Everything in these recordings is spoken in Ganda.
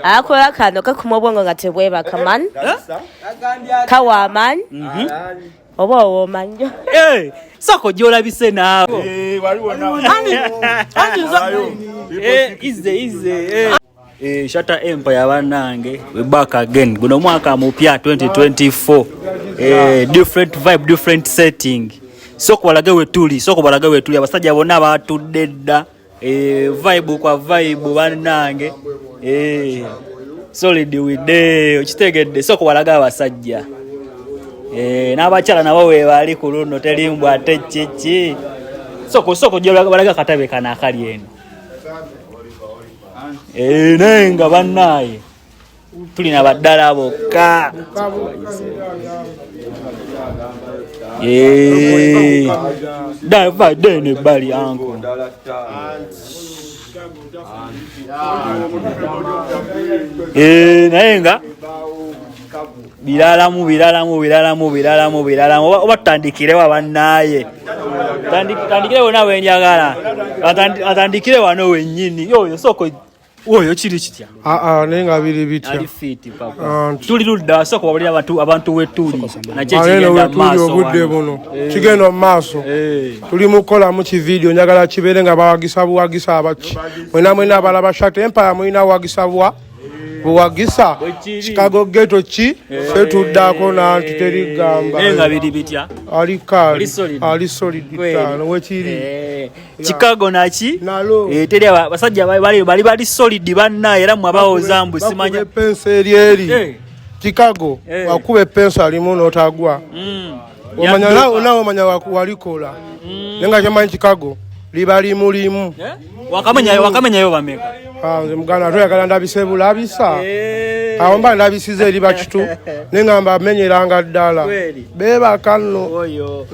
Akakola kano kakuma obwongo nga tebwebaka man. Kawa man. Oba omanjo. Soko gyolabise naawe. Waliwo naawe. Easy. Shatta Empire banange we back again. Guno mwaka mupya 2024. Different vibe, different setting. Soko balage we tuli abasajja bonna batudde dda. Vibe kwa vibe banange. Solid with day. Okitegedde soko balaga abasajja. N'abakyala nabo we bali ku luno terimbwa ate chichi. Soko gyolaga katabe kana akali eno. Nenga bannaye tulina baddala bokka. Dava dene bali anko. Nenga biralamu obatandikire bannaye. Tandikire wona wenjagala. Atandikire wano wennyini. Yo soko oyo kiri kitya? Nenga biri bitya. Ali fit papa. Tuli ludda soko wabali abantu wetuli. Nache kigenda maaso. Obudde buno. Kigenda maaso. Tuli mukola mu ki video njagala kibere nga bawagisa abachi. Mwena balaba Shatta Empire mwina wagisabwa. Buwagisa Chicago Ghetto chi fetuddako na tuteri gamba. Nenga biri bitya? Ali solid tano wekiri. Chicago nachi? Nalo. Teri abasajja bali solid banna era mwabawo zambu simanya. Penseri eri. Chicago wakube pensa alimu notagwa. Omanya nawo manya walikola. Nenga jamanyi Chicago libali mulimu. Wakamenya yo bameka. Mugana toyagala ndabise bulabisa. Awomba ndabisize eri bakitu nengamba amenyeranga ddala. Beba kanno. Oyo.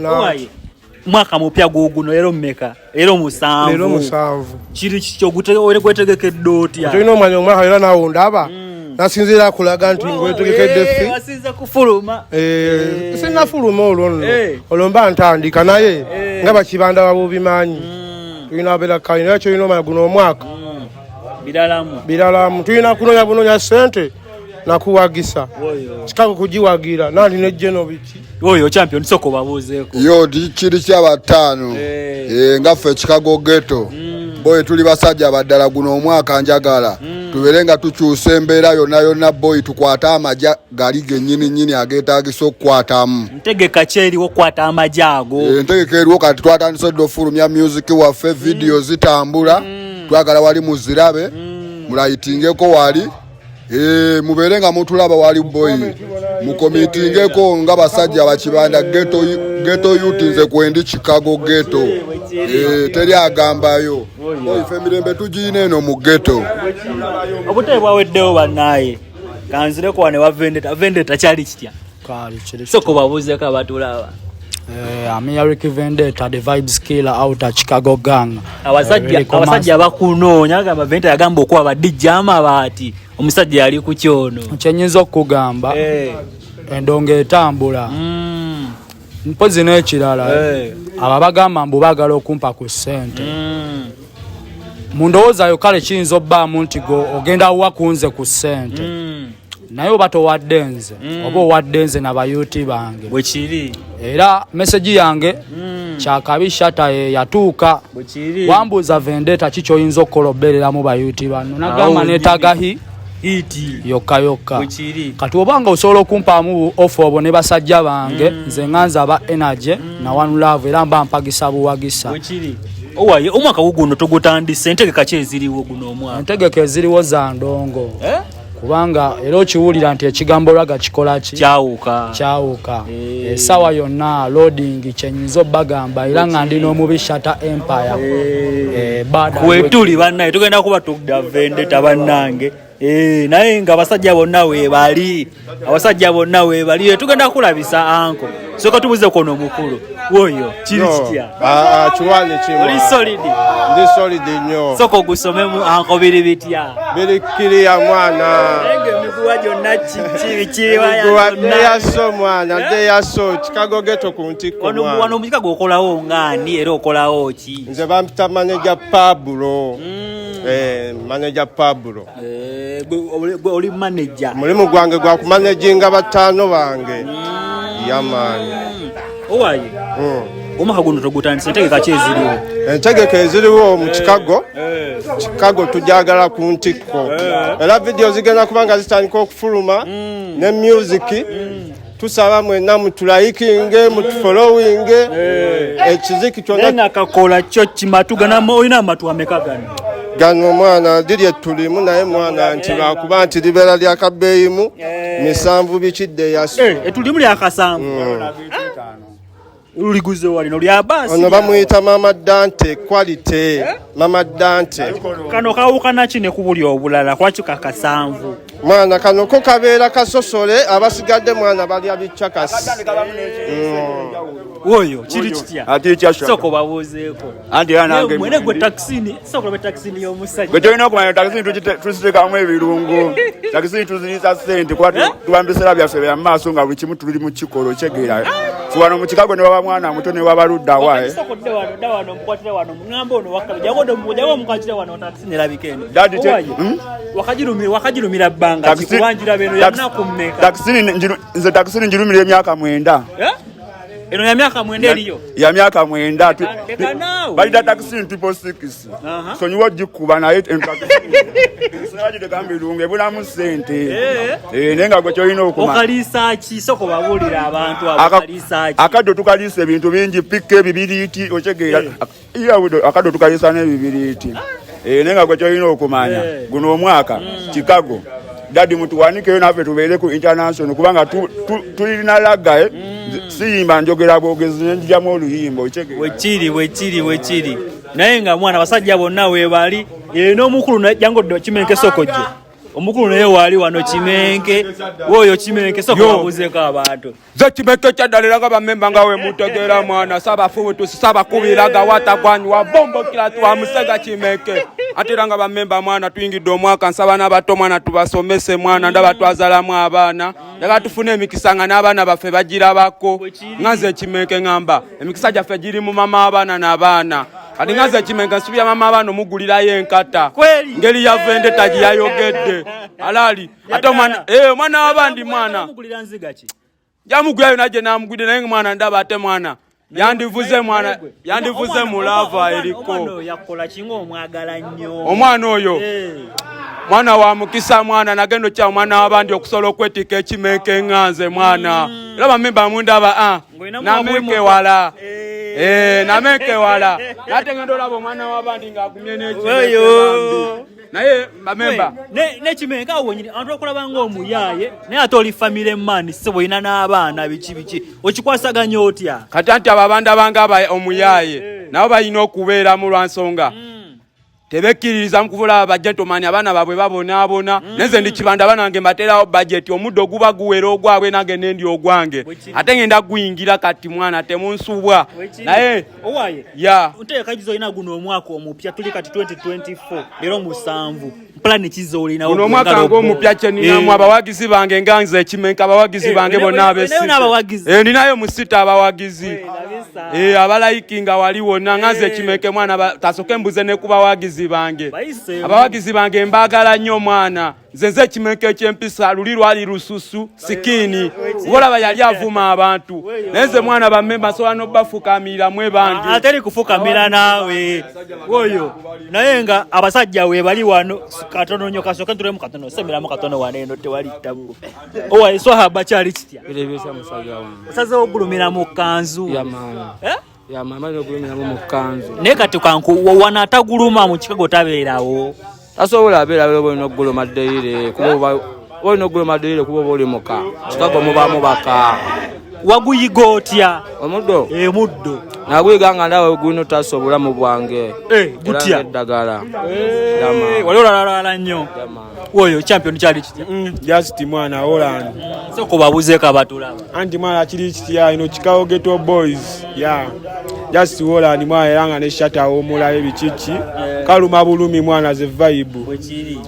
Mwaka mupya guguno lero mmeka? Lero musanvu. Kiri kyo gwetegekedde otya? Tulina omwanya omwaka era nawo ndaba. Nasinzira kulaga nti ngwetegekedde ffi. Wasinza kufuluma. Sinna fuluma olwo. Olomba ntandika naye nga bakibanda babubimanyi. Tulina bela kalina kyo ino guno omwaka. Biralamu tulina kunonya sente nakuwagisa. Chicago kujiwagira nandi ne Geno biki. Oyo champion soko babuzeeko. Yo kiri kyabatano. Ngaffe Chicago Ghetto. Boy tuli basajja baddala guno omwaka njagala. Tuberenga tukyusa embeera yonna boy tukwata amaja galige nyini ageetagisa okukwatamu. Ntegeka kyeri okwata amajago. Ntegeka eriwo kati twatandise dofulumya music waffe video zitambula. Twagala wali muzirabe mulayitingeko wali muberenga mutulaba wali boy mukomitingeko nga basajja bakibanda ghetto youth nze kwendi Chicago Ghetto teri agambayo boy femirembe tujine eno mu ghetto obutebwa weddewo bannaye kanzireko wane wa vendetta kyali kitya kali kiri soko babuzeeko abatulaba. American Vendetta, the vibes killer out at Chicago gang. Abasajja bakunoonya agamba Vendetta yagamba okuba badijja amabaati omusajja yali ku kyono. Kyenyinza okugamba endongo etambula. Mpozi n'ekirala ababagamba mbu bagala okumpa ku ssente. Mundowoozayo kale kiyinza obbaamu nti go ogenda wakunze ku ssente. Naye oba towaddenze oba owaddenze n'abayuuti bange bwekiri era message yange kyakabi Shatta yatuuka wambuuza Vendetta kikyoyinza okukolobberera mu bayuuti bano nagamba neetaaga hiti yokka kati obanga osobola okumpaamu ofa obwo ne basajja bange nze nganza aba energy na one love era mba mpagisa buwagisa owaye omwaka guno togutandise entegeka kyeziriwo guno omwaka entegeka eziriwo za ndongo kubanga era okiwulira nti ekigambo lwaga kikola ki kyawuka esawa yonna loading kyenyinza obbagamba era nga ndi n'omubi Shatta Empire kwetuli bannaye tugenda kuba tudda Vendetta bannange naye nga abasajja bonna weebali tugenda kulabisa anko soka tubuze kono mukulu woyo kiri kitya kiwani kimu oli solid ndi solid nnyo soko gusomemu anko biri bitya biri kiriya mwana enge mikuwa gyonna kiri yaso mwana de yaso Chicago Ghetto ku ntiko mwana wano mu Chicago okolawo ngani era okolawo ki nze bampita manager Pablo manager Pablo oli manager mulimu gwange gwa ku managinga batano bange yamani owaye omwaka guno togutandise entegeka ki eziriwo entegeka eziriwo mu Chicago tujagala ku ntiko era video zigenda kubanga zitandika okufuluma ne music tusaba mwenna mutulayikinge mutufollowinge ekiziki kyonna nenga Akakola kyo kimatugana olina amatu ameka gano mwana diri tulimu naye mwana nti bakuba nti libera lya kabeyimu misanvu bikidde yaso etulimu lya kasanvu uliguze wali no lya basi ono bamuyita mama Dante quality mama Dante kano kawukana kine kubuli obulala kwacho kakasanvu mwana kano ko kabeera kasosole abasigadde mwana bali abichakasi woyo kiri kitya ati kyasho soko babuzeeko anti yanange mwene gwe taxini soko be taxini yo musajja gwe toyina okumanya taxini tusitekamu ebirungo taxini tuziyisa sente kwa tubambisira byaffe bya maaso nga buli kimu tuli mu kikolo kyegeera fuwano mu Chicago ne waba mwana muto ne waba ludda wae soko de wano mkwatire wano ngamba ono wakabe jago mkwatire wano taxini labikene dadi wakajirumira banga kikubanjira beno yana kummeka nze taxini njirumira emyaka 9 eno ya miaka 9 eliyo ya miaka 9 balida taxini tipo 6 so nyiwo jikuba naye taxini de gambi lunge bulamu sente nenga gwe kyoyina okuma okalisa ki soko babulira abantu abakalisa ki akado tukalisa ebintu bingi pikke bibiriti ochegeera iya akado tukalisa ne bibiriti nenga gwe kyoyina okumanya guno omwaka Chicago dadi mutuwanikeyo naffe tubeere ku international kubanga tulina lagae siyimba njogera bwogezi nenjamu oluyimba wekiri naye nga mwana basajja bonna weebali n'omukulu jango kimenke soko gye omukulu naye wali wano kimenke woyo kimenke soko babuzeeko abantu ze kimenke kyaddalira nga bamemba nga we mutegeera mwana sabafubu tusaba kubiraga watagwanywa bombo kila tuwa musega kimenke atera nga bamemba mwana tuyingidde omwaka nsaba n'abato mwana tubasomese mwana ndaba twazalamu abaana yaga tufune emikisanga n'abaana baffe bagirabako nganze kimenke ngamba emikisa gyaffe giri mu mama abaana n'abaana kati nganze kimenke nsubira mama abaana omugulirayo enkata ngeri ya vendetta giyayogedde alali ate mwana wabandi mwana jamugulayo naje namugwide naye mwana ndaba ate mwana yandivuze mulava eriko yakola kingo omwagala nnyo omwana oyo mwana wa mukisa mwana nagendo kya mwana wabandi okusobola okwetika ekimenke nganze mwana era bamemba mundaba nameke wala nameke wala nate ngendo labo mwana wabandi ngagumye n'ekimenke naye bamemba ne kimenke awo nyini antu okulaba nga omuyaye naye ate oli family man sebo ina n'abaana biki okikwasaganya otya kati anti ababanda banga omuyaye nabo balina okubeera mu lwansonga tebekkiririza mukuvula abagentleman abaana babwe babonaabona neze ndi kibanda banange mbaterawo budget omuddo guba guwera ogwabwe nange nendi ogwange ate ngenda guyingira kati mwana temunsubwa naye owaye nteeka kizoyina guno omwaka omupya tuli kati 2024 lero 7 plan kizolina guno omwaka ng'omupya kyeninamu abawagizi bange nganze ekimenka abawagizi bange bonna abesite ninayo musita abawagizi abalayikinga wali wonna nganze ekimenke mwana tasoke mbuze ne kubawagizi bange abawagizi bange mbagala nnyo mwana nzenze ekimenke ekyempisa luli lwali lususu sikini olaba yali avuma abantu neze mwana bamemba sola nobafukamira mwe bange ateri kufukamira nawe woyo naye nga abasajja we bali wano katono nyo kasoke turemu katono semiramu katono waneno tewali tabu owa swahaba kyali kitya birebesa musajja wange saze ogulumira mu kanzu ya mama ya mama ogulumira mu kanzu ne kati kanku wana ataguluma mu Chicago tabeerawo tasobola abeera bwino oguluma deire kuba bwino oguluma deire kuba boli muka Chicago muba mubaka waguyiga otya omuddo muddo nagwiganga ndawe guno tasobola mu bwange gutya eddagala wali olalala nnyo oyo champion kyali kitya just mwana Holland soko babuzeeko abatulaba anti mwana kiri kitya ino Chicago Ghetto Boys just Holland mwana eranga ne shata omulaye bichichi kaluma bulumi mwana ze vibe wekiri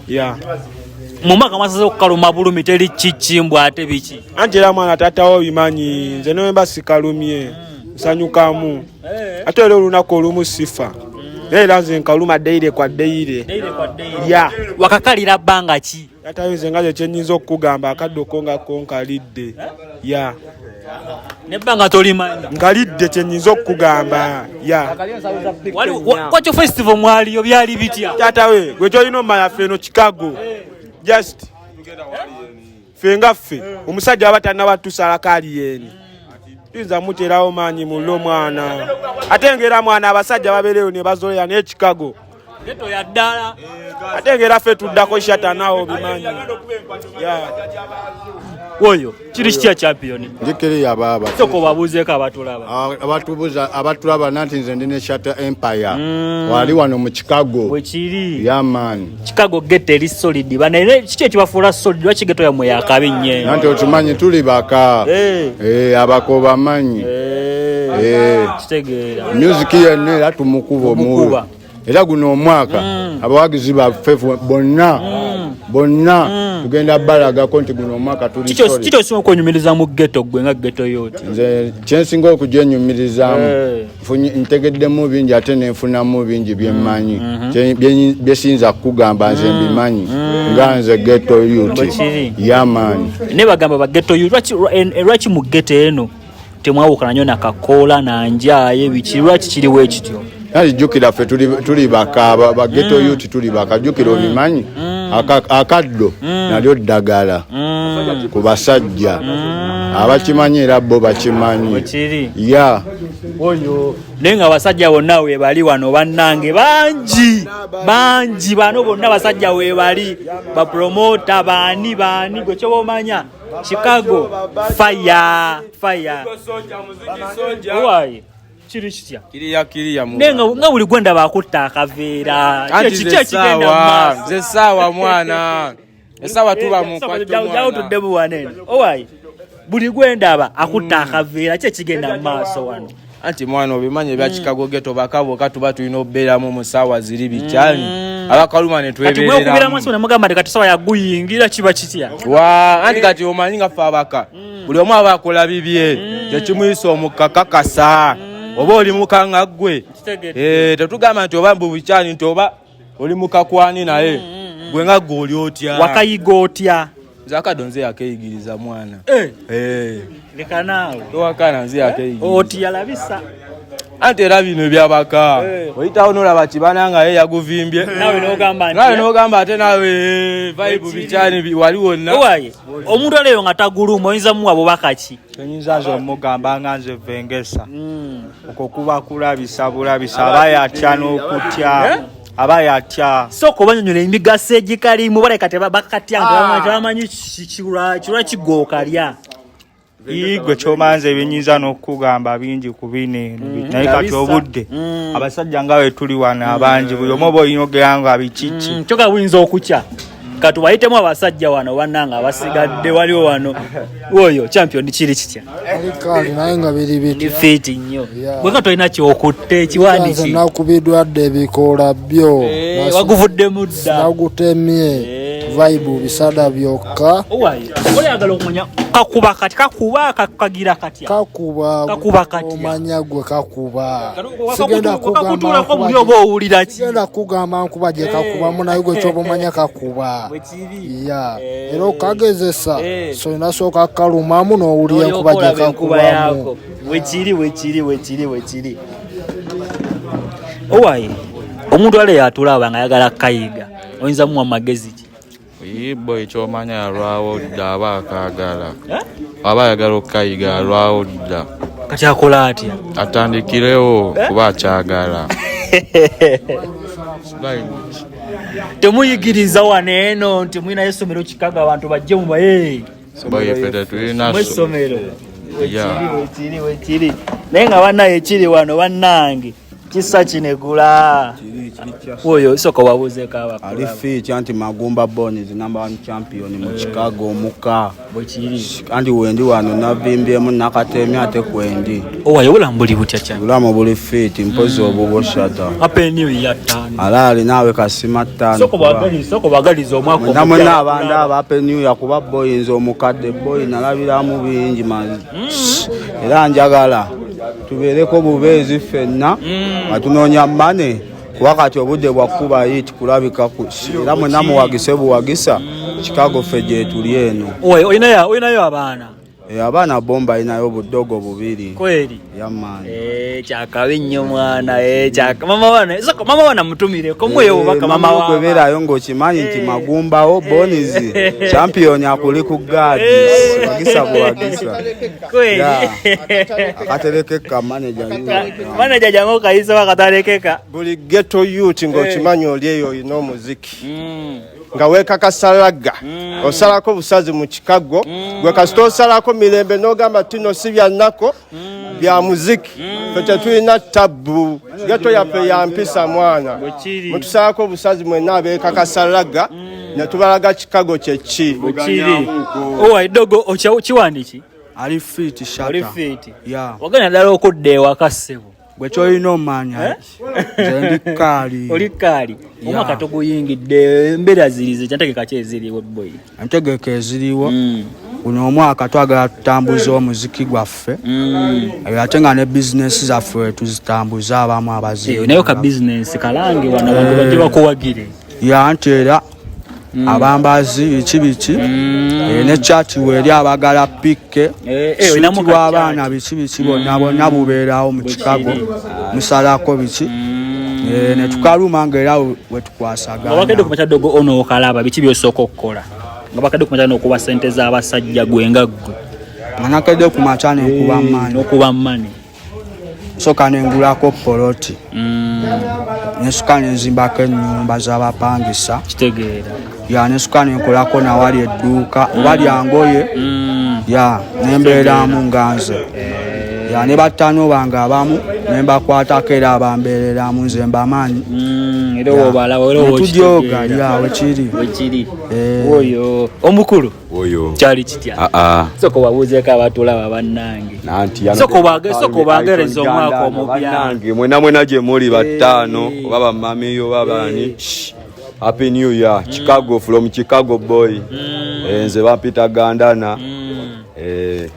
mumaka masaze okukaluma bulumi teri chichimbwa ate biki anti era mwana tatawo bimanyi nze noyemba sikalumye nsanyukamu ate era olunaku olumu sifa era nze nkaluma deire kwa deire wakakalira bbanga ki yatawize nga kyenyinza okugamba akaddoko nga konkalidde nebbanga tolimanyi nkalidde kyenyinza okugamba kwakyo festival mwaliyo byali bitya tatawe gwe kyolina omanya feno Chicago just fenga ffe omusajja aba tannabatuusala kali yeni tuyinza muterawo maanyi mulo mwana ate ngera mwana abasajja babeereyo ne bazoya ne Chicago Ghetto ya ddala ate ngera ffe tuddako shatanawo bimanyi oyo kiri kitya champion njikiri yababa soko babuzeeko abatulaba abatulaba nanti nze ndine Shatter Empire wali wano mu Chicago wekiri man Chicago Ghetto eri solid bana kiki ekibafuula solid lwaki Ghetto yamwe yakabi nnyo nanti okimanyi tuli baka abakoba manyi kitegeera music yenna era tumukuba omulu era guno omwaka abawagizi baffe bonna tugenda balagako nti guno omwaka tuli solid kiki osinga okunyumiriza mu Ghetto gwe nga Ghetto yoti nze kyensinga okugyenyumirizaamu ntegeddemu bingi ate nenfunamu bingi byemmanyi byesinza kugamba nze mbimanyi nga nze Ghetto yoti yamaani ne bagamba ba Ghetto yoti lwaki mu Ghetto eno temwawukana nnyo na Akakola na Njaye biki lwaki kiriwo ekityo jjukira ffe tuli baka ba Ghetto youth tuli baka jjukira obimanyi akaddo nalyo ddagala ku basajja abakimanyi era bo bakimanyi oyo naye nga abasajja bonna weebali wano bannange bangi bano bonna abasajja weebali bapromota baani gwe kyoba omanya Chicago fire kiri kitya kiriya nga buli gwenda bakutta akaveera kiki ekigenda maaso ze saawa mwana esaawa tuba mu kwatto tuddemu wanene owaye buli gwendaba akutta akaveera ki ekigenda maaso wano anti mwana obimanyi ebya Chicago Ghetto bakaboka tuba tulina obbeeramu mu saawa ziri bikyali abakaluma ne twebeereramu nemugamba ti kati saawa yaguyingira kiba kitya anti kati omanyi nga ffe abaka buli omu aba akola bibye kyekimuyisa omukakakasa oba oli mukanga gwe tetugamba nti oba mbubikyani nti oba oli mukakwani naye gwe nga gwe oli otya wakayiga otya zakado nze yakeyigiriza mwana leka naawe towakana nze yakeyigiriza otya labisa anti era bino ebyabaka oyitawo nolaba kibana nga ye yaguvimbye nawe nogamba ate nawe vibe bikyani wali wonna omuntu oleyo nga taguluma oyinza muwa bubaka ki enyinza nze omugamba nga nze vengesa okwo kuba kulabisa bulabisa abayatya n'okutya abayatya soko obanyonyola emigaso egikalimu baleka tebakatya nga tebamanyi kirwa kigookalya igwe kyomanza ebinyinza n'okugamba bingi ku bino naye kati obudde abasajja nga we tuli wano abangi buli omu oba olina ogera nga bikiki kyoka buyinza okukya kati bayitemu abasajja wano bannanga abasigadde waliwo wano oyo champion kiri kitya alikali naye nga biri biti fiti nnyo bweka tolina kyokutte ekiwandiki nakubidwadde ebikoola byo waguvudde mudda nagutemye vibe bisada byokka oyagala okumanya kakuba kati kagira katya kakuba kati omanya gwe kakuba sigenda kugamba ko buli oba owulira ki sigenda kugamba nkuba gye kakubamu naye gwe kyoba omanya kakuba era okagezesa so inasooka kalumamu n'owulira enkuba gye kakubamu wekiri owaye omuntu ale yatulaba nga ayagala kayiga oyinza muwa magezi ki Boy ekyomanya yalwawo dda aba akaagala aba ayagala okukayiga yalwawo dda kati akola atya atandikirewo kuba akyagala temuyigiriza wano eno nti mulina essomero Chicago abantu bajje mubaye boy fete tulina essomero wekiri naye nga bannaye kiri wano bannange kisa kinegula oyo soko wabuzeeko abakulu ali fit anti Magumba Born is number 1 champion mu Chicago muka bwekiri anti wendi wano navimbyemu nakatemya ate kwendi owaye bulambuli butya cyane bulamu buli fit mpozi obugo shata happy new year tano alali nawe kasima tano soko bagaliza omwaka namwe n'abanda aba happy new year kuba boyinza omukadde boy nalabiramu bingi mazi era njagala tubeereko bubeezi ffenna nga tunoonya mane kuba kati obudde bwakuba hit kulabika era mwenna muwagise buwagisa Chicago ffe gye tuli eno oyinayo abaana abaana bomba alinayo budogo bubiri kweri yamaani kyakabi nnyo mwana mama wana mutumireko mweyo bubaka mama wawe kwebeerayo ng'okimanyi nti Magumbawo Bonizi champion akuli ku gaadi wagisa buwagisa kweri akaterekeka manager jangu kayisa wakatalekeka buli ghetto youth ng'okimanyi oli eyo olina omuziki nga weekakasalaga osalako busazi mu Chicago gwe kasita osalako mirembe n'ogamba tino si bya nnako bya muziki fe tetulina tabu ghetto yaffe ya mpisa mwana mutusalako busazi mwenna abeekakasalaga ne tubalaga Chicago kyeki dogo kiwandiki ali fit shata wagenda ddala okudda ewaka ssebo gwe kyolina omanya nze oli kaali omwaka toguyingidde embeera zirize kyantegeka ki eziriwo boy entegeka eziriwo guno omwaka twagala tutambuza omuziki gwaffe ate nga ne bizinesi zaffe tuzitambuza abamu abazibu nayo ka bizinesi kalange wano abantu bajje bakuwagire nti era abambazi biki ne chati weri abagala pikke wa abaana biki bonna bubeerawo mu Chicago musalako biki ne tukaluma ng'era we tukwasagana abakadde ku machadogo ono okalaba biki byosooka okukola nga bakadde ku macha n'okuba ssente z'abasajja gwe nga ggwe nakadde ku macha n'okuba mmani soka nengulako poloti nesuka nenzimbako ennyumba z'abapangisa kitegeera nesuka nenkolako nawali edduuka oba lyangoye nembeeramu nga nze ne battano bange abamu nembakwatako era abambeereramu nze mbamaanyi netujooga wekiri oyo omukulu kyali kitya soko wabuuzeeko abatulaba bannange soko bagereza omwaka omupya mwena gye muli battaano oba bamamiyo babani happy new year Chicago from Chicago boy nze bampita gandana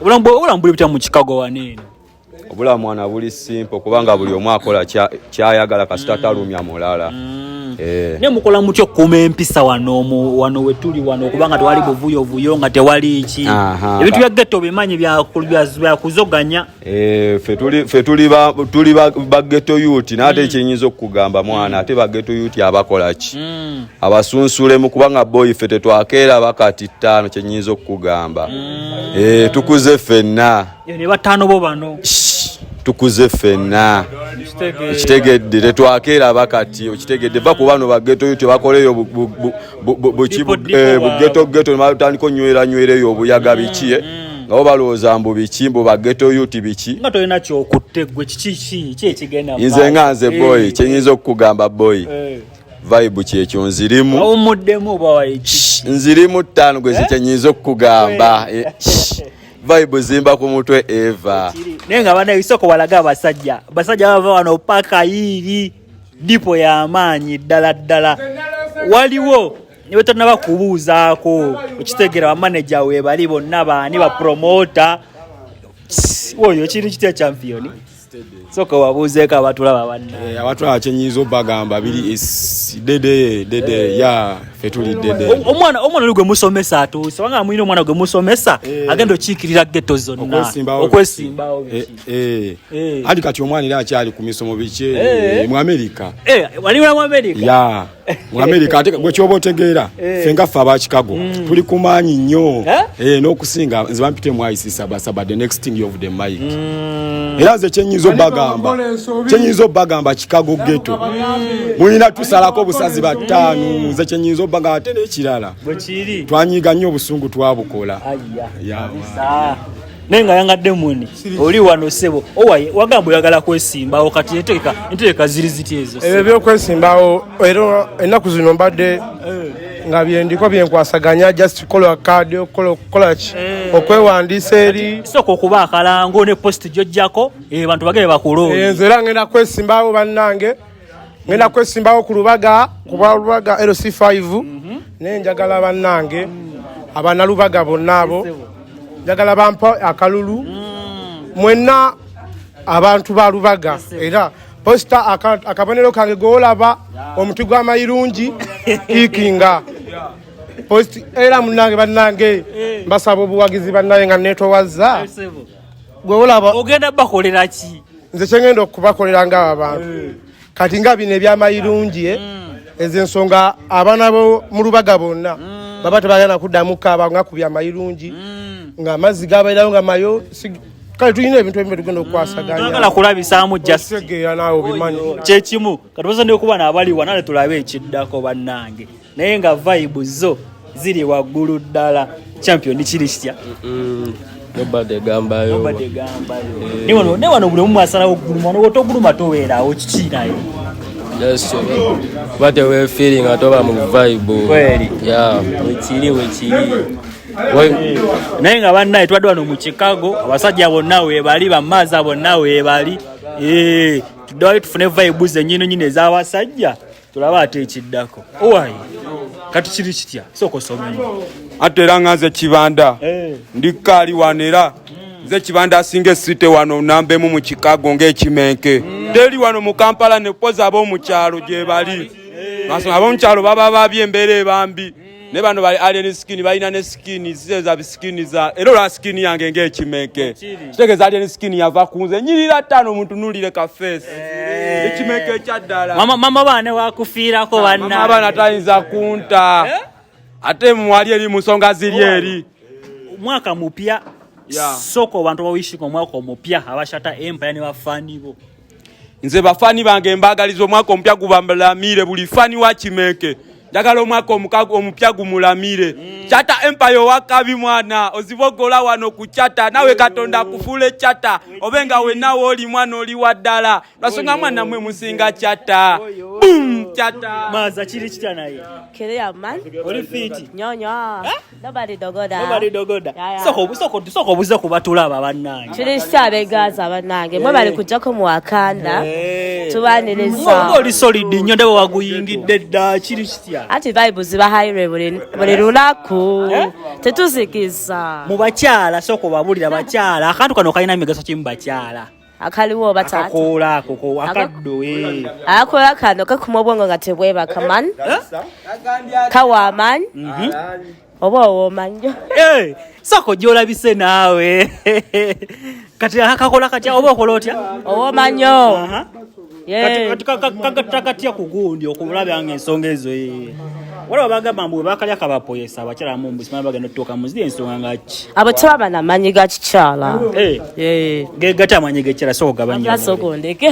obulamu buli butya mu Chicago waneeno obulamu mwana buli simple kubanga buli omu akola kyayagala kasita talumya mulala ne mukola mutyo okuuma empisa wano wetuli wano okubanga tewali buvuyovuyo nga tewali ki ebintu bya ghetto bimanyi byakuzoganya fe tuli ba ghetto youth naate ekyenyinza okugamba mwana ate ba ghetto youth abakola ki abasunsulemu kubanga boy fe tetwakeera bakati 5 kyenyinza okugamba tukuze ffenna ne bataano bo bano tukuze ffenna ekitegedde tetwakeera bakati ekitegedde va ku bano baggeto yote bakoleyo buggeto nebatandika onywereyo obuyaga biki nga bo balowooza mbu biki mbu baggeto yote biki nga tolina kyokutte gwe kiki ekigenda nze nga nze boy kyenyinza okukugamba boy vibe kyekyo nzirimu omuddemu oba waiki nzirimu 5 gwe kyenyinza okukugamba vibe zimba ku mutwe eva nenga bana isoko walaga abasajja bava wano paka yiri dipo ya amaanyi ddala waliwo niwe tonna bakubuuzaako okitegera manager we bali bonna baani ba promoter oyo kiri kitya champion soko wabuuzeeko abatulaba banna abatulaba kyenyiza obagamba biri dede ya fetuli dede omwana oli gwe musomesa atuuse wanga mwine omwana gwe musomesa agenda okiikirira ghetto zonna okwesimbawo andi kati omwana era akyali ku misomo biki mu America wali mu America ya mu America ate gwe kyoba otegeera ffe nga ffe aba Chicago tuli kumaanyi nnyo n'okusinga nze bampite mu IC sabasaba the next thing of the mic era nze kyenyiza obagamba Chicago ghetto mulina tusalako busazi battaano nze kyenyiza obagamba ate n'ekirala twanyiga nnyo obusungu twabukola nenga yanga demoni oli wano sebo owaye wagamba oyagala kwesimbawo kati enteeka ziri ziti ezo ebyo byokwesimbawo era ennaku zino mbadde nga byendiko byenkwasaganya just kola kadi kola ki okwewandiisa eri soko okuba akalango ne post gyojjako bantu bagebe bakulooye nze era ngenda kwesimbawo bannange ngenda kwesimbawo ku lubaga LC5 naye njagala bannange abanalubaga bonna abo njagala bampa akalulu mwenna abantu ba lubaga era posta akabonero kange goolaba omuti gw'amayirungi kikinga post era munange bannange mbasaba obuwagizi bannange nga neetowaza gweolaba ogenda bakolera ki nze kyengenda okubakolera ng'abantu kati nga bino ebyamayirungi ez'ensonga abaana bo mu lubaga bonna baba tebagenda kuddamu kaaba nga ku byamayirungi nga amazzi gabairawo nga mayo kale tulina ebintu ebimu tugenda okukwasaganya kulabisaamu justegeera naawe obimanyi kyekimu kati basonde okuba n'abaliwa nale tulabe ekiddako bannange naye nga vibe zo ziri waggulu ddala champion kiri kitya nobade gambayo ne wano buli omu asalawo ogguluma otoguluma toweerawo kiki naye just what we feeling atoba mu vibe kweli wekiri naye nga bannaye twadde wano mu Chicago abasajja bonna weebali bamaaza bonna weebali tuddayo tufune vibes ennyino ez'abasajja tulaba ate ekiddako owaye kati kiri kitya sokosomenya ate era nga nze Kibanda ndi kaali wano era nze Kibanda asinga esite wano nambemu mu Chicago ng'ekimenke teri wano mu Kampala ne poza ab'omukyalo gye bali ab'omukyalo baba babye embeera ebambi ne bano bali alien skin balina ne skin zeza biskini za era la skin yange ng'ekimenke kitegeeza alien skin yava kunze nyirira ttano omuntu nulire ka face ekimenke kya ddala mama baane wakufiirako banna mama baana tayinza kunta ate mwali eri musonga ziri eri mwaka mupya soko bantu bawishika omwaka omupya abashata empire ne bafani bo nze bafani bange mbagaliza omwaka omupya gubambalamire buli fani wa Kimenke njagala omwaka omupya gumulamire chata empire wakabi mwana ozibogola wano ku chata nawe Katonda kufule chata obenga we nawe oli mwana oli waddala basonga mwana mwe musinga chata boom chata maza kiri kitya naye Kiria man oli fiti nyonyo nobody dogoda soko buze kubatulaba bannange kiri kyabe gaza bannange mwe bali kujjako mu Wakanda tubaniriza oli solid nnyo ndabo waguyingidde dda kiri kitya ati vibe ziba high buli lunaku tetuzikiza mu bakyala soko babulira bakyala akantu kano kalina migaso kimu bakyala akaliwo batata Akakola akaddo akola kano kakuma obwongo nga tebwebaka man kawa man oba omanjo soko gyolabise naawe kati akakola katya oba okola otya omanyo kakatya kugundi okulabanga ensonga ezo waliwo bagamba mbu bakalya kabapoyesa abakyala mumbu simanyi bagenda otuuka muziri ensonga ngaki abo tebaba namanyi ga kikyala gegati amanyi gekyala soko gabanyasokondeke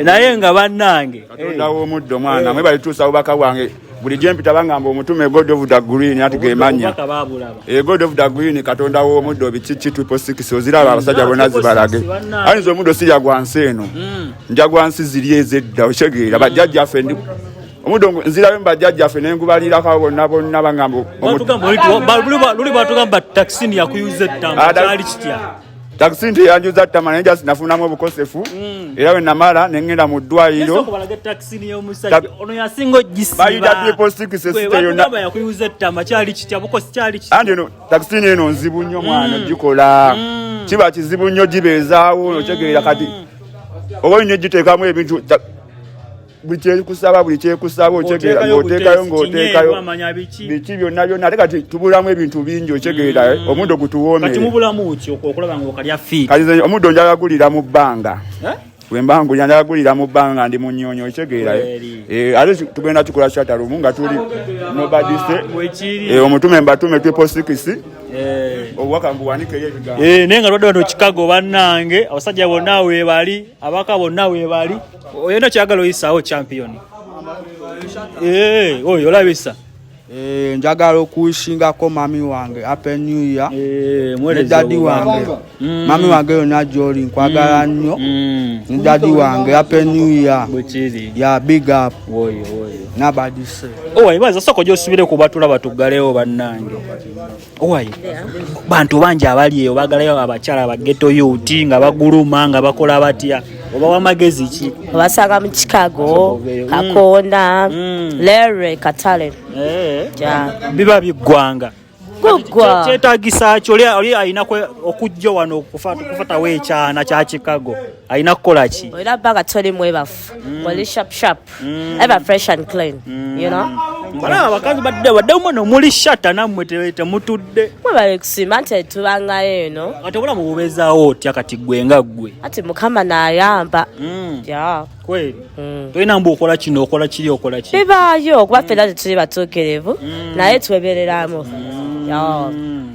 naye nga bannange katondawo omuddo mwana mwe balituusa obubaka bwange buli gyempita bangamba omutume God of the Green ati gemanya God of the Green Katonda w'omuddo biki triple six oziraba abasajja bonna zibalage ayinza omuddo sirya gwansi eno nja gwansi ziri ezedda okyegeera bajjajjaffe ndi omuddo nzirayo mbajjajjaffe nengubalirako bonna bangamba luli batugamba taxini yakuyuza ettamba kyali kitya taxi nti yanjuza ttama naye jasi nafunamu obukosefu era we namala nengenda mu ddwaliro bayita triple six esite yonna andi eno taxi eno nzibu nnyo mwana gikola kiba kizibu nnyo gibeezaawo okyegerera kati oba olina giteekamu ebintu buli kyekusaba okyegerera ng'oteekayo biki byonna ate kati tubulamu ebintu bingi okyegerera omuddo gutuwoomere omuddo njala gulira mu bbanga wembangulira njala gulira mu bbanga ndi mu nnyonyo okyegerera ate tugenda tukola shatarumu nga tuli nobadise omutume mbatume triple six obubaka mbuwanikeyo ebigambo naye nga lwadde wano Chicago bannange abasajja bonna weebali abaka bonna weebali oyenda kyagala oyisaawo champion oyo olabisa njagala okuwishingako mami wange happy new year ne daddy wange mami wange yonna gy'oli nkwagala nnyo ne daddy wange happy new year ya big up nobody say owayi baza soko gy'osubire ku batula batugalewo bannange owayi bantu bangi abali eyo bagalayo abakyala ba ghetto youth nga baguluma nga bakola batya oba wamagezi ki basanga mu Chicago Kakonda Lere Katale biba biggwanga gugwa kyetagisa kyo oli ayina okujja wano okufata weekyana kya Chicago ayina kukola ki olina baga toli mwebafu oli sharp ever fresh and clean you know bana abakazi badde umwana omuli shata nammwe temutudde mwebale kusimba nti tubangayo eno ate obulamu bubezaawo otya kati gwe nga gwe ati mukama n'ayamba kweli tolina mbu okola kino okola kiri okola ki bibaayo okuba ffenna tetuli batuukirivu naye twebereramu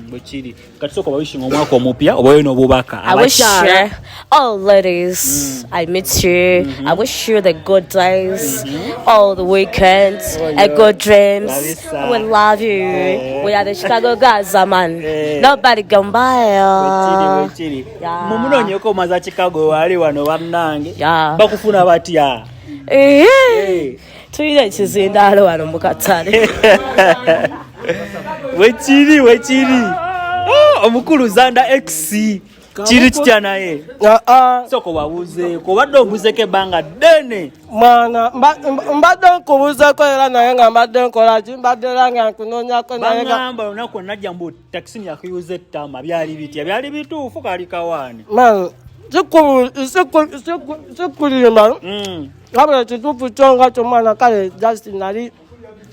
bwekiri kati soka bawishinga omwaka omupya oba olina obubaka I wish all ladies I meet you I wish you the good days all the weekends and good dreams we love you we are the Chicago guys man nobody can buy bwekiri mumunoonyeko maza Chicago wali wano bannange bakufuna batya tulina ekizindaalo wano mu katale wekiri omukulu Zanda X kiri kitya naye soko babuzeeko obadde obuzeeko ebbanga ddene mwana mbadde nkubuzeeko era naye nga mbadde nkola ki mbadde era nga nkunoonyako naye bagamba olunaku najja mbu takisi yakuyuza ettama byali bitya byali bituufu kali kawaani sikulimba wabula kituufu kyo nga kyomwana kale just nali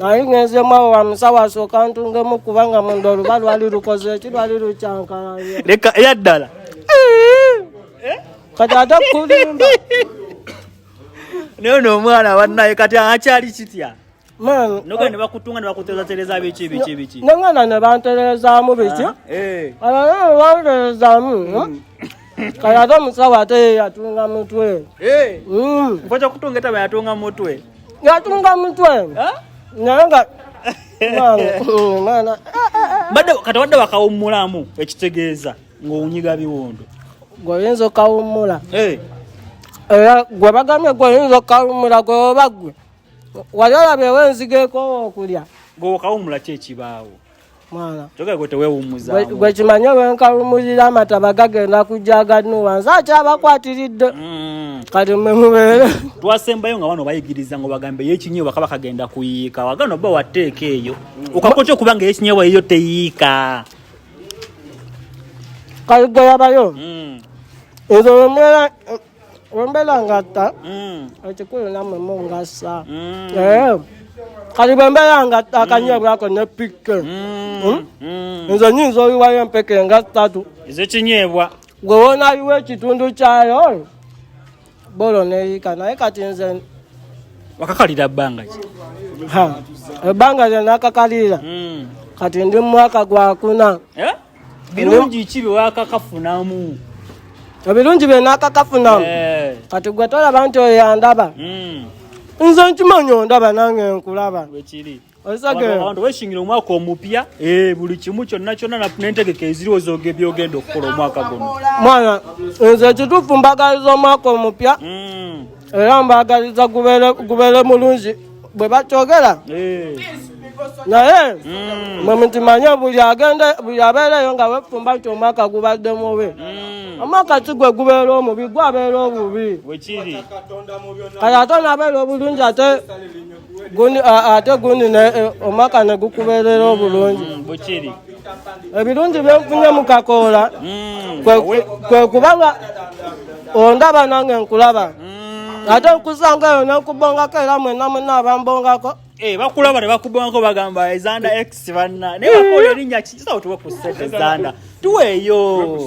ngenzemu abo bamusawo asooka ntungemu kubanga munda oluba lwali lukoze eki lwali lukyankalanye leka eyaddala kati ate kulimba naye n'omwana bannaye kati akyali kitya nogenda ne bakutunga ne bakuterezatereza biki nengana ne banterezaamu biki alala banterezaamu kati ate omusawo ate yatunga mutwe mpokya kutunga etaba yatunga mutwe yatunga mutwe naye nga kati wadde bakawummulamu ekitegeeza ng'owunyiga biwondo gweoyinza okawummula era gwe bagambye gweoyinza okawummula gwe oba gwe wali olabyewo enzigeeko okulya gwe okawummula ki ekibaawo mwana kyogera gwe teweewummuzaamu gwe kimanye wenkawummulira amataba gagenda kujja ganuwa nze akyabakwatiridde kati mwe mubeere twasembayo nga bano bayigiriza ngo bagambe yekinyeebwa kaba kagenda kuyiika wagano oba watteeka eyo okakotya okuba nga yekinyeebwa eyo teyiika kati gwe yabayo ezo wembeera ngatta ekikulu nammwe mungasa kati bwembeera ngatta akanyeebwako ne pike nze nyinza oyiwayo empeke nga 3 ezekinyeebwa gwe wonaayiwa ekitundu kyayo bolo neyiika naye kati nze wakakalira bbanga ki ebbanga lye nakakalira kati ndi mwaka gwa 4 birungi ki byewakakafunamu ebirungi bye nakakafunamu kati gwe tolaba nti oyo yandaba nze nkimanya ondaba nange nkulaba abantu weshingira omwaka omupya buli kimu kyonna n'entegeka eziriwo byogenda okukola omwaka guno mwana nze ekituufu mbagaliza omwaka omupya era mbagaliza gubeere mulungi bwe bakyogera naye mwe mutimanye buli abeereyo nga wefumba nti omwaka gubadde mubi omwaka si gwe gubeera omubi gwabeera obubi kati ate onabeera obulungi ate gundi omwaka ne gukubeerera obulungi ebirungi byenfunye mu Kakola kwe kubanga ondaba nange nkulaba ate nkusanga eyo nenkubongako era mwenna abambongako bakulaba ne bakubongako bagamba Zanda X banna naye bakola erinnya kisawo tuwe ku sente Zanda tuweeyo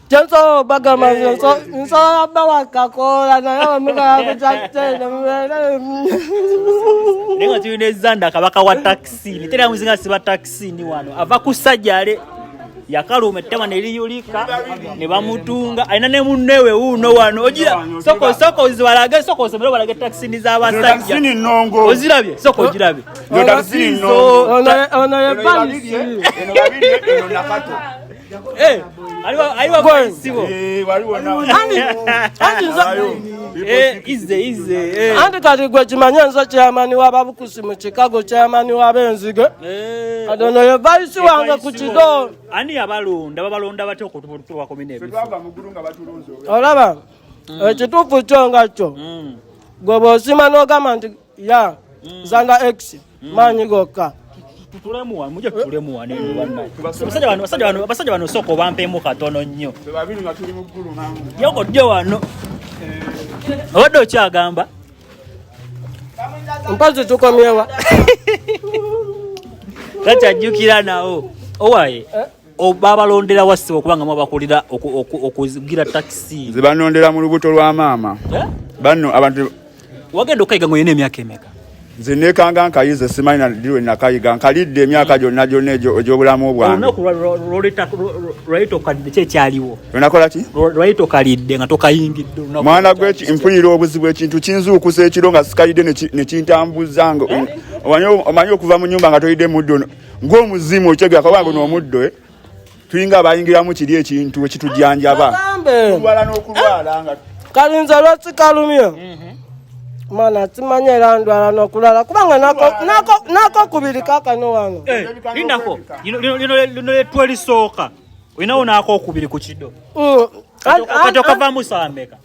Jenso bagama nsola bawa Kakola naye omugala kukyakitende nenga tuyina Zanda kabaka wa taxi tera muzinga siba taxi ni wano ava kusajjale yakaluma ettama ne liyulika ne bamutunga alina ne munnewe wuuno wano ogira soko zibalage soko somero balage taxini z'abasajja taxini nongo ozirabye soko ogirabye no taxini nongo ono yebalisi eno babiri eno nakato aliwa kwesibo waliwo nawo ize andi kati gwe kimanye nze chairman w'ababukusi mu Chicago chairman w'abenzige adono yebalisi wange ku kido ani babalonda batya okutuwa kominebyo olaba ekituufu kyo nga kyo gwe bw'osima n'ogamba nti ya zanda x maanyi gokka tutulemuwa muje tutulemuwa nini bwannaye basajja bano soko bampemu katono nnyo babiri nga tuli mu ggulu nangu yoko ddyo wano obadde okyagamba mpazi tukomyewa takyajjukira nawo owaye babalondera wasiba okubanga mwabakulira okugira taxi zibanondera mu lubuto lwa maama banno abantu wagenda okayiga ngoyina emyaka emeka nze nekanga nkayize simanyi nadiwe nakayiga nkalidde emyaka gyonna egyo egy'obulamu bwange lwali tokalidde kyekyaliwo onakola ki lwali tokalidde nga tokayingidde mwana gwe mpulira obuzibu ekintu kinzuukusa ekiro nga sikalidde nekintambuzanga omanyi okuva mu nyumba nga toyidde muddo ng'omuzimu okyegera kabanga n'omuddo tulinga abayingiramu kiri ekintu ekitujjanjaba kulwala n'okulwala nga kalinze lwesikalumye mana timanyera ndwala n'okulala kubanga nako kubiri kakano wano lindako lino lyettu erisooka olinawo naako okubiri ku kido kati okavaamu saambeka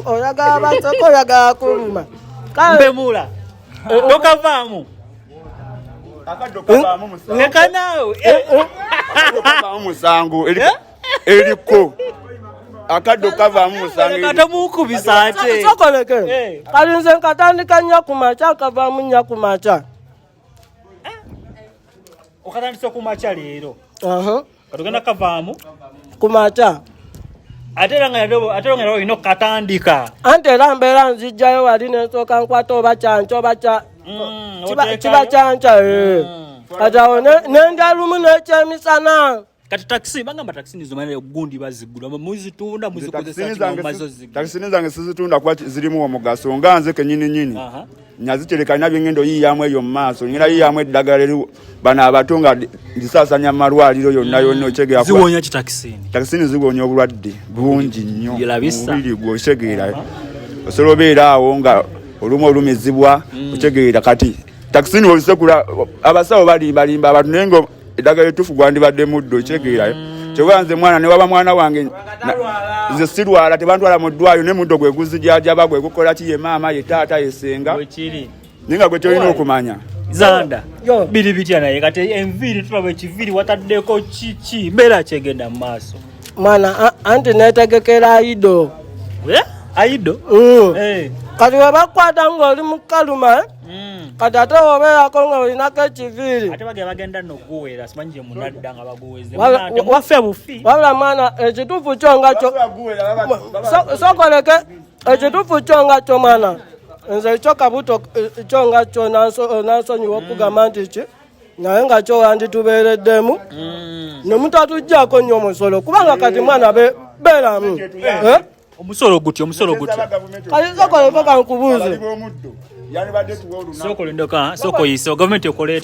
oyagala baseko oyagala kuluma mbemula tokavaamu leka naawe musango eriko akaddo kavaamu musango katamukubisa ate sokoleke kalinze nkatandika nyakumaca kavaamu nyakumaca okatandisa kumaca leero katugenda kavaamu kumaca ate era nga olina okukatandika anti era mbeera nzijjayo wali nensooka nkwata oba kyanca oba kiba kyanca kati awo nendyalumu n'ekyemisana kati taxi bagamba taxi nizomanira gundi bazigula muzitunda muzikozesa mazo zigula taxi zange sizitunda kwa zirimu omugaso nga nze kenyini nyazitereka nabyo ngendo yiyamu eyo maaso ngenda yiyamu eddagala eri bana abatunga ndisasanya malwaliro yonna okyegera ziwonya ki taxi ziwonya obulwadde bungi nnyo mubiri gwo okyegera osobola obeera awo nga olumizibwa okyegera kati taxi ni olisekula abasawo balimbalimba abantu naye nga eddagala etufu gwandibadde muddo kyegeerayo kyewanze mwana ne waba mwana wange nze sirwala tebantwala mu ddwaliro ne muddo gwe guzijajaba gwe gukola ki ye maama ye taata ye senga ninga gwe kyolina okumanya zanda biri bitya naye kati enviiri tulaba ekiviiri wataddeko kiki mbeera kyegenda mu maaso mwana anti netegekera aido aido kati webakwata ng'oli mu kaluma kati ate obeerako nga olinako ekiviiri ate bagenda noguweera simanyi gye munadda nga baguweeze bufi wabula mwana ekituufu kyo nga kyo sokoleke ekituufu kyo nga kyo mwana nze ekyo kabuto kyo nga kyo nansonyiwa okugamba nti ki naye nga kyo wanditubeereddemu ne mutatuggyako nnyo omusolo kubanga kati mwana beeramu omusolo gutya kati sokoleke kankubuuze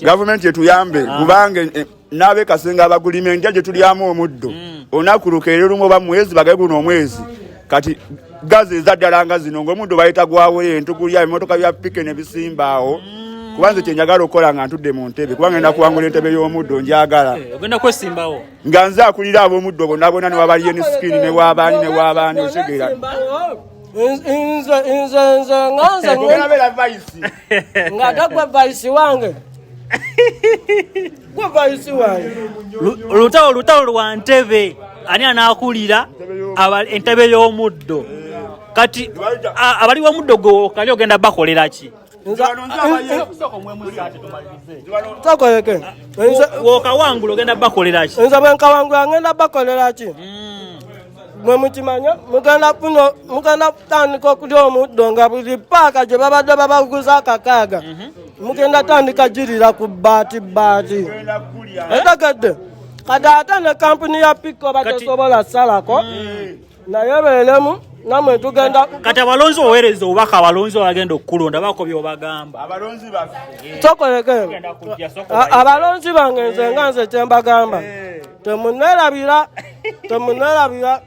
gavumenti etuyambe kubange nabe kasenga abagulime ndya gye tulyamu omuddo onakuluka era olumu oba mwezi bagaye guno omwezi kati gazi ezaddala nga zino ng'omuddo bayita gwawole entukulya ebimotoka bya pike ne bisimbaawo kubanze kyenjagala okukola nga ntudde mu ntebe kubanga ngenda kuwangula entebe y'omuddo njagala ogenda kwesimbawo nga nze akulira ab'omuddo bonna bonna ne wabaliye ne sikini ne waabaani okigeera nze ng'ate gwe vaisi wange olutalo lwa ntebe ani anaakulira entebe y'omuddo kati abali w'omuddo gwe kali ogenda bakolera ki tokoleke wokawangula ogenda bakolera ki nze bwenkawangula ngenda bakolera ki mwe mukimanya mugenda kutandika okulya omuddo nga buli paaka gye babadde babaguza akakaaga mugenda tandika girira ku bbaati etegedde kati ate ne kampuni ya piko batesobola salako naye beeremu namwe tugenda kati abalonzi oweereza obubaka abalonzi bagenda okukulonda bako byobagamba tokoleke abalonzi bange nze nga nze kyembagamba temuneerabira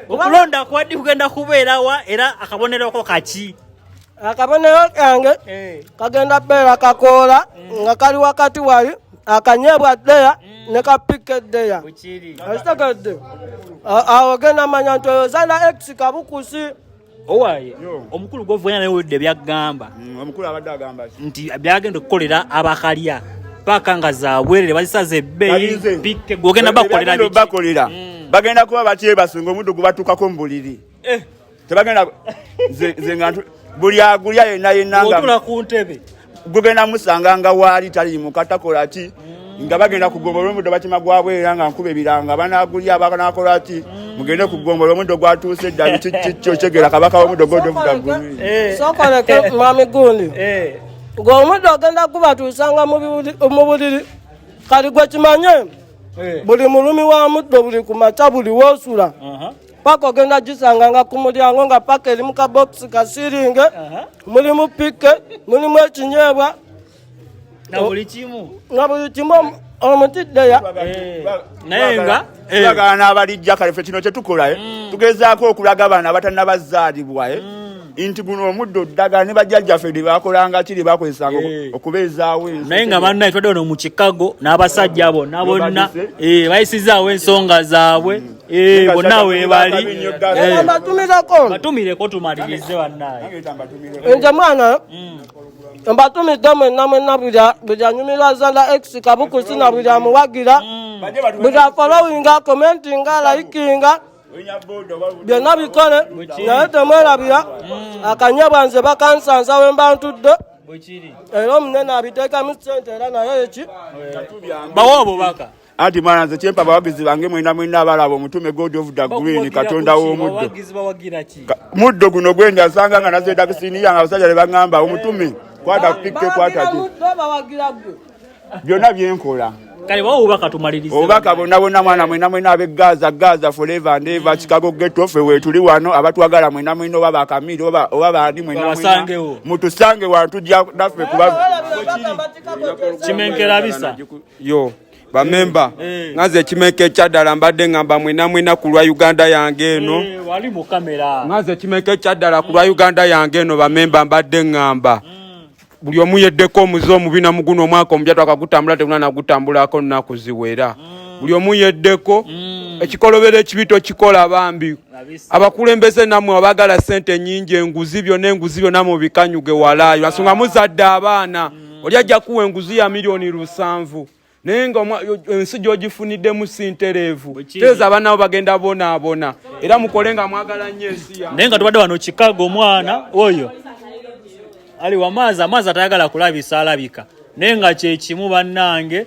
okulonda kwadi kugenda kubeerawa era akabonerako kaki akabonero kange kagenda beera kakoola nga kali wakati wali akanyebwa ddeya ne kapike ddeya akitegedde awo genda manya nti oyo zanda x kabukusi owaye omukulu govanya naye wedde byagamba omukulu abadde agamba nti byagenda okukolera abakalya paka nga zabwerere bazisaza ebbeeyi pike gwogenda bakolera bagenda kuba batyebasinga omuddo gubatukako mu buliri tebagenda nze nga buli agulya yenna otula ku ntebe gugenda musanga nga waali tali mukatakola ki nga bagenda kugombola omuddo bakima gwabwerera nga nkuba ebiranga banagulya banakola ki mugende kugombola omuddo gwatuuse eddala kikyogera kabaka w'omuddo godovudaguliri sokoleke mwami gundi ng'omuddo ogenda kubatuusanga mu buliri kali gwe kimanye buli mulumi wa muddo buli ku maca buli woosula paka ogenda gisanga nga ku mulyango nga paka eri mu kabokisi kasiringe mulimu pike mulimu ekinyeebwa na buli kimu omutiddeya naye nga bagala n'abalijja kale ffe kino kyetukola tugezaako okulaga abaana abatannabazaalibwa nti guno omuddo ddagala ne bajjajjaffe lye bakolanga kiri bakozesanga okubeezaawo naye nga bannaye twadde wano mu Chicago n'abasajja bonna bayisizaawo ensonga zaabwe bonna weebali batumireko tumalirize bannaye nze mwana mbatumidde mwenna buli anyumirwa zanda x kabukusi na buli amuwagira buli afolowinga komentinga layikinga byonna bikole naye temwerabira akanyabwa nze bakansanza we mba ntudde era omunene abiteekamu sente era naye eki bawa obubaka anti mwana nze kyempa abawagizi bange mwena abalaba omutume god of the green katonda w'omuddo muddo guno gwenda nsanga nga nazeeta kisini yange abasajja le baŋŋamba omutume kwata pike kwata ki byonna byenkola kale bawo obubaka tumalirize obubaka bonna mwana mwena abe Gaza forever and ever Chicago Ghetto ffe weetuli wano abatwagala mwena oba bakamiri oba baani mwena mutusange wantujja naffe kuba kimenkera bisa yo bamemba ngaze ekimeke kyaddala mbadde ngamba mwena ku lwa Uganda yange eno wali mu kamera ngaze ekimeke kyaddala ku lwa Uganda yange eno bamemba mbadde ngamba buli omu yeddeko omuze omubina mu guno omwaka omupya twakagutambula teguna nagutambulako nnaku ziwera buli omu yeddeko ekikolobero ekibito kikola bambi abakulembeze nammwe abagala sente nnyingi enguzi byonna mu bikanyuge walaayo nsonga muzadde abaana oli ajja kuwa enguzi ya milioni 7 naye nga ensi gy'ogifuniddemu sintereevu teeza abaana bo bagenda bonaabona era mukole nga mwagala nnyo ensi naye nga tubadde wano Chicago omwana oyo ali wamaazi atayagala kulabisa alabika naye nga kyekimu bannange